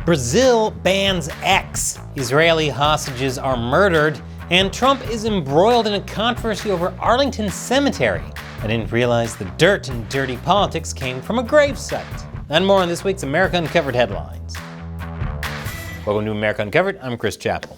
Brazil bans X. Israeli hostages are murdered, and Trump is embroiled in a controversy over Arlington Cemetery. I didn't realize the dirt and dirty politics came from a gravesite. And more on this week's America Uncovered headlines. Welcome to America Uncovered. I'm Chris Chappell.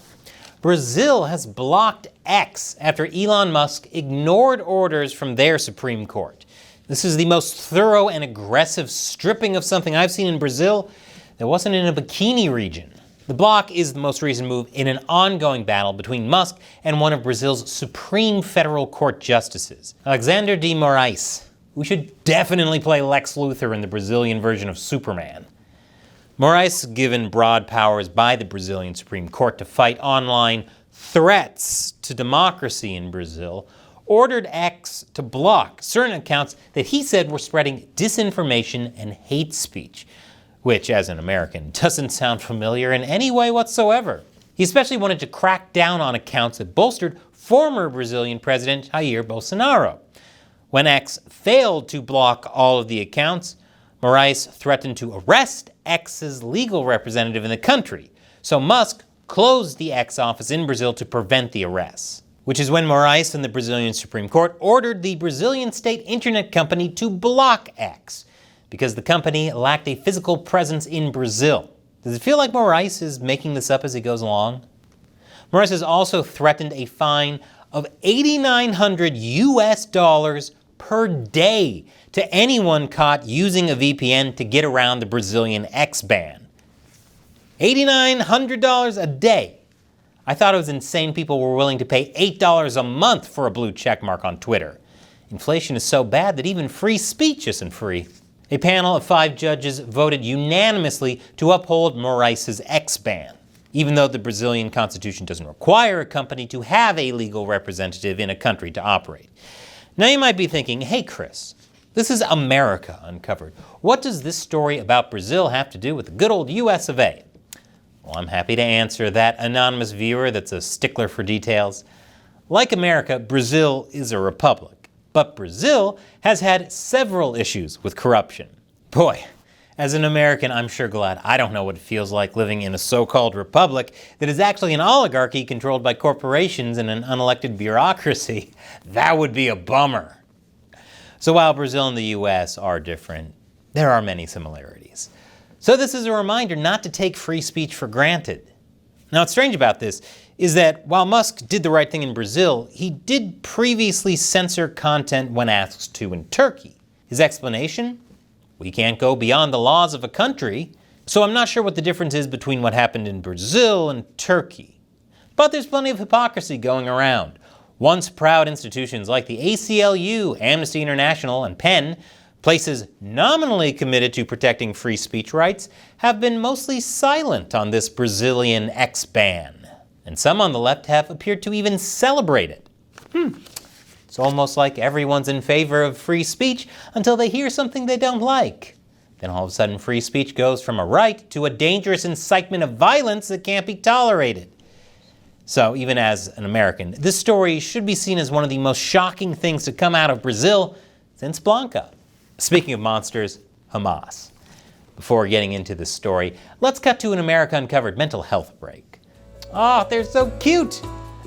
Brazil has blocked X after Elon Musk ignored orders from their Supreme Court. This is the most thorough and aggressive stripping of something I've seen in Brazil that wasn't in a bikini region. The block is the most recent move in an ongoing battle between Musk and one of Brazil's Supreme Federal Court justices, Alexander de Moraes, who should definitely play Lex Luthor in the Brazilian version of Superman. Moraes, given broad powers by the Brazilian Supreme Court to fight online threats to democracy in Brazil, ordered X to block certain accounts that he said were spreading disinformation and hate speech, which, as an American, doesn't sound familiar in any way whatsoever. He especially wanted to crack down on accounts that bolstered former Brazilian President Jair Bolsonaro. When X failed to block all of the accounts, Moraes threatened to arrest X's legal representative in the country, so Musk closed the X office in Brazil to prevent the arrests, which is when Moraes and the Brazilian Supreme Court ordered the Brazilian state internet company to block X, because the company lacked a physical presence in Brazil. Does it feel like Moraes is making this up as he goes along? Moraes has also threatened a fine of $8,900 per day to anyone caught using a VPN to get around the Brazilian X ban. $8,900 a day. I thought it was insane people were willing to pay $8 a month for a blue checkmark on Twitter. Inflation is so bad that even free speech isn't free. A panel of 5 judges voted unanimously to uphold Moraes' X ban, even though the Brazilian constitution doesn't require a company to have a legal representative in a country to operate. Now you might be thinking, hey Chris, this is America Uncovered. What does this story about Brazil have to do with the good old US of A? Well, I'm happy to answer that anonymous viewer that's a stickler for details. Like America, Brazil is a republic. But Brazil has had several issues with corruption. Boy, as an American, I'm sure glad I don't know what it feels like living in a so-called republic that is actually an oligarchy controlled by corporations and an unelected bureaucracy. That would be a bummer. So while Brazil and the US are different, there are many similarities. So this is a reminder not to take free speech for granted. Now, what's strange about this is that while Musk did the right thing in Brazil, he did previously censor content when asked to in Turkey. His explanation? We can't go beyond the laws of a country, so I'm not sure what the difference is between what happened in Brazil and Turkey. But there's plenty of hypocrisy going around. Once proud institutions like the ACLU, Amnesty International, and PEN, places nominally committed to protecting free speech rights, have been mostly silent on this Brazilian X ban. And some on the left have appeared to even celebrate it. It's almost like everyone's in favor of free speech until they hear something they don't like. Then all of a sudden free speech goes from a right to a dangerous incitement of violence that can't be tolerated. So even as an American, this story should be seen as one of the most shocking things to come out of Brazil since Blanca. Speaking of monsters, Hamas. Before getting into this story, let's cut to an America Uncovered mental health break. Oh, they're so cute!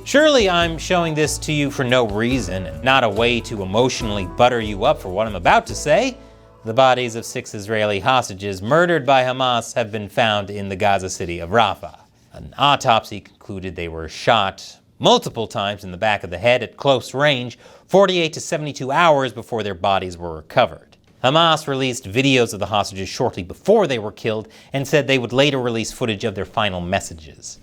Surely I'm showing this to you for no reason, not a way to emotionally butter you up for what I'm about to say. The bodies of 6 Israeli hostages murdered by Hamas have been found in the Gaza city of Rafah. An autopsy concluded they were shot multiple times in the back of the head at close range, 48 to 72 hours before their bodies were recovered. Hamas released videos of the hostages shortly before they were killed and said they would later release footage of their final messages.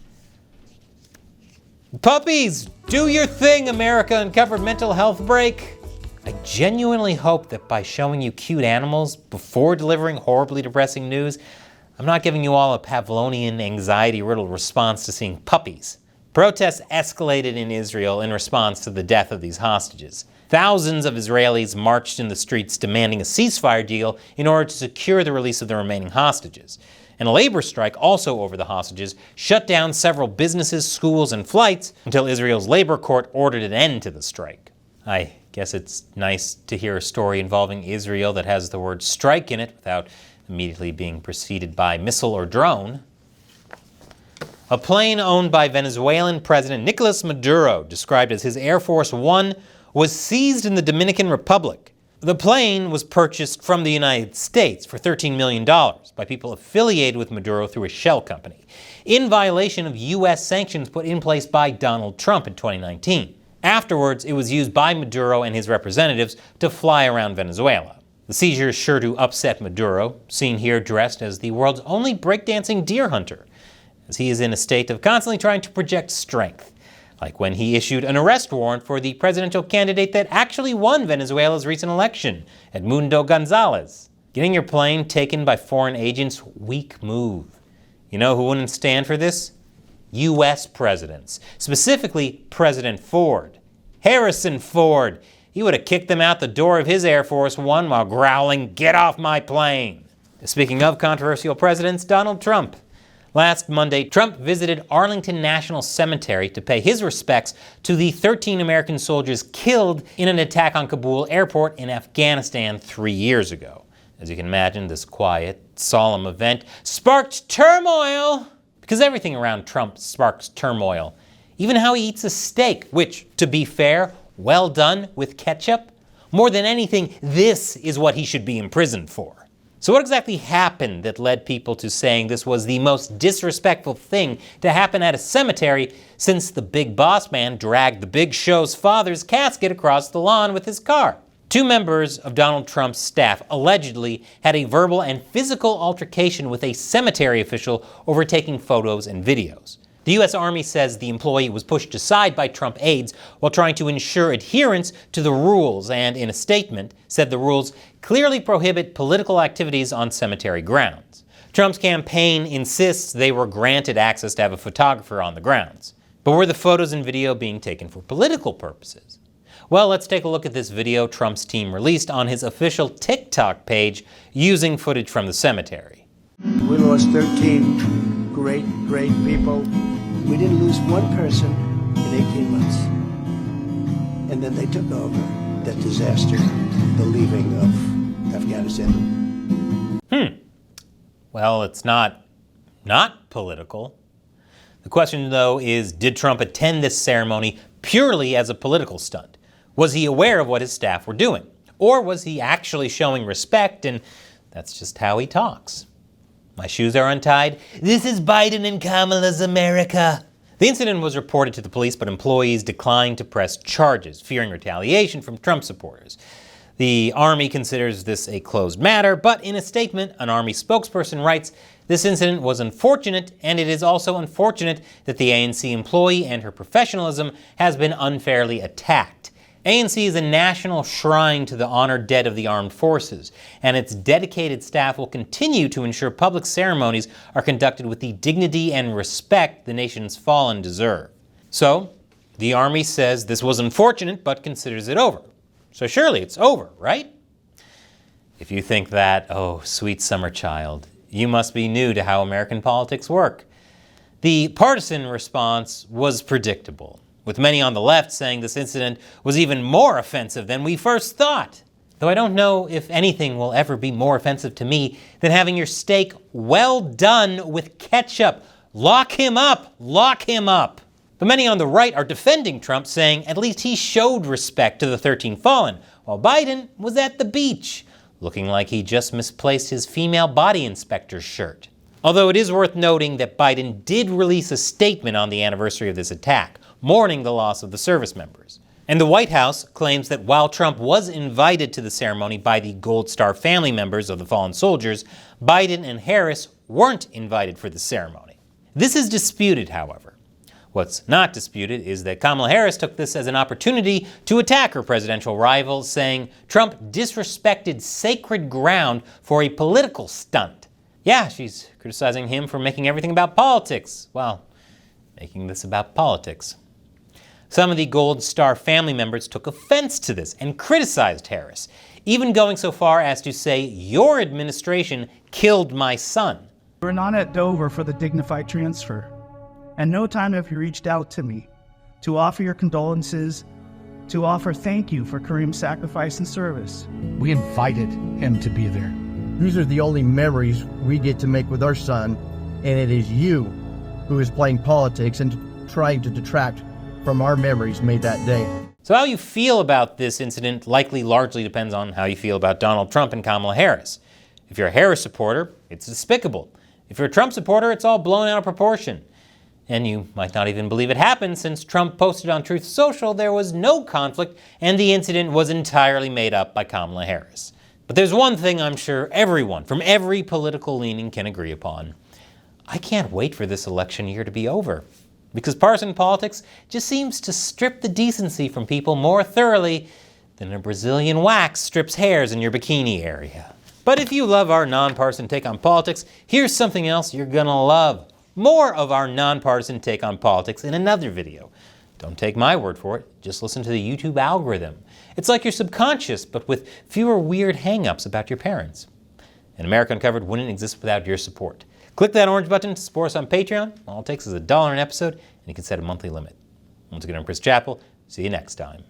Puppies, do your thing, America Uncovered mental health break. I genuinely hope that by showing you cute animals before delivering horribly depressing news, I'm not giving you all a Pavlovian anxiety-riddled response to seeing puppies. Protests escalated in Israel in response to the death of these hostages. Thousands of Israelis marched in the streets demanding a ceasefire deal in order to secure the release of the remaining hostages. And a labor strike, also over the hostages, shut down several businesses, schools, and flights until Israel's labor court ordered an end to the strike. I guess it's nice to hear a story involving Israel that has the word strike in it without immediately being preceded by missile or drone. A plane owned by Venezuelan President Nicolas Maduro, described as his Air Force One, was seized in the Dominican Republic. The plane was purchased from the United States for $13 million by people affiliated with Maduro through a shell company, in violation of U.S. sanctions put in place by Donald Trump in 2019. Afterwards, it was used by Maduro and his representatives to fly around Venezuela. The seizure is sure to upset Maduro, seen here dressed as the world's only breakdancing deer hunter, as he is in a state of constantly trying to project strength, like when he issued an arrest warrant for the presidential candidate that actually won Venezuela's recent election, Edmundo Gonzalez. Getting your plane taken by foreign agents, weak move. You know who wouldn't stand for this? U.S. presidents, specifically President Ford. Harrison Ford. He would have kicked them out the door of his Air Force One while growling, "Get off my plane!" Speaking of controversial presidents, Donald Trump. Last Monday, Trump visited Arlington National Cemetery to pay his respects to the 13 American soldiers killed in an attack on Kabul airport in Afghanistan 3 years ago. As you can imagine, this quiet, solemn event sparked turmoil, because everything around Trump sparks turmoil. Even how he eats a steak, which, to be fair, well done with ketchup. More than anything, this is what he should be imprisoned for. So what exactly happened that led people to saying this was the most disrespectful thing to happen at a cemetery since the big boss man dragged the big show's father's casket across the lawn with his car? 2 members of Donald Trump's staff allegedly had a verbal and physical altercation with a cemetery official over taking photos and videos. The U.S. Army says the employee was pushed aside by Trump aides while trying to ensure adherence to the rules and, in a statement, said the rules clearly prohibit political activities on cemetery grounds. Trump's campaign insists they were granted access to have a photographer on the grounds. But were the photos and video being taken for political purposes? Well, let's take a look at this video Trump's team released on his official TikTok page using footage from the cemetery. We lost 13 great people. We didn't lose one person in 18 months. And then they took over that disaster, the leaving of Afghanistan. Well, it's not political. The question, though, is did Trump attend this ceremony purely as a political stunt? Was he aware of what his staff were doing? Or was he actually showing respect and that's just how he talks? My shoes are untied. This is Biden and Kamala's America. The incident was reported to the police, but employees declined to press charges, fearing retaliation from Trump supporters. The Army considers this a closed matter, but in a statement, an Army spokesperson writes, "This incident was unfortunate, and it is also unfortunate that the ANC employee and her professionalism has been unfairly attacked. ANC is a national shrine to the honored dead of the armed forces, and its dedicated staff will continue to ensure public ceremonies are conducted with the dignity and respect the nation's fallen deserve." So, the Army says this was unfortunate, but considers it over. So surely it's over, right? If you think that, oh, sweet summer child, you must be new to how American politics work. The partisan response was predictable, with many on the left saying this incident was even more offensive than we first thought. Though I don't know if anything will ever be more offensive to me than having your steak well done with ketchup. Lock him up! Lock him up! But many on the right are defending Trump, saying at least he showed respect to the 13 fallen, while Biden was at the beach, looking like he just misplaced his female body inspector's shirt. Although it is worth noting that Biden did release a statement on the anniversary of this attack, mourning the loss of the service members. And the White House claims that while Trump was invited to the ceremony by the Gold Star family members of the fallen soldiers, Biden and Harris weren't invited for the ceremony. This is disputed, however. What's not disputed is that Kamala Harris took this as an opportunity to attack her presidential rival, saying Trump disrespected sacred ground for a political stunt. Yeah, she's criticizing him for making everything about politics. Well, making this about politics. Some of the Gold Star family members took offense to this and criticized Harris, even going so far as to say, "Your administration killed my son." We're not at Dover for the dignified transfer. And no time have you reached out to me to offer your condolences, to offer thank you for Kareem's sacrifice and service. We invited him to be there. These are the only memories we get to make with our son, and it is you who is playing politics and trying to detract from our memories made that day. So how you feel about this incident likely largely depends on how you feel about Donald Trump and Kamala Harris. If you're a Harris supporter, it's despicable. If you're a Trump supporter, it's all blown out of proportion. And you might not even believe it happened, since Trump posted on Truth Social there was no conflict and the incident was entirely made up by Kamala Harris. But there's one thing I'm sure everyone from every political leaning can agree upon. I can't wait for this election year to be over, because partisan politics just seems to strip the decency from people more thoroughly than a Brazilian wax strips hairs in your bikini area. But if you love our nonpartisan take on politics, here's something else you're gonna love. More of our nonpartisan take on politics in another video. Don't take my word for it, just listen to the YouTube algorithm. It's like your subconscious, but with fewer weird hang-ups about your parents. And America Uncovered wouldn't exist without your support. Click that orange button to support us on Patreon. All it takes is $1 an episode, and you can set a monthly limit. Once again, I'm Chris Chappell. See you next time.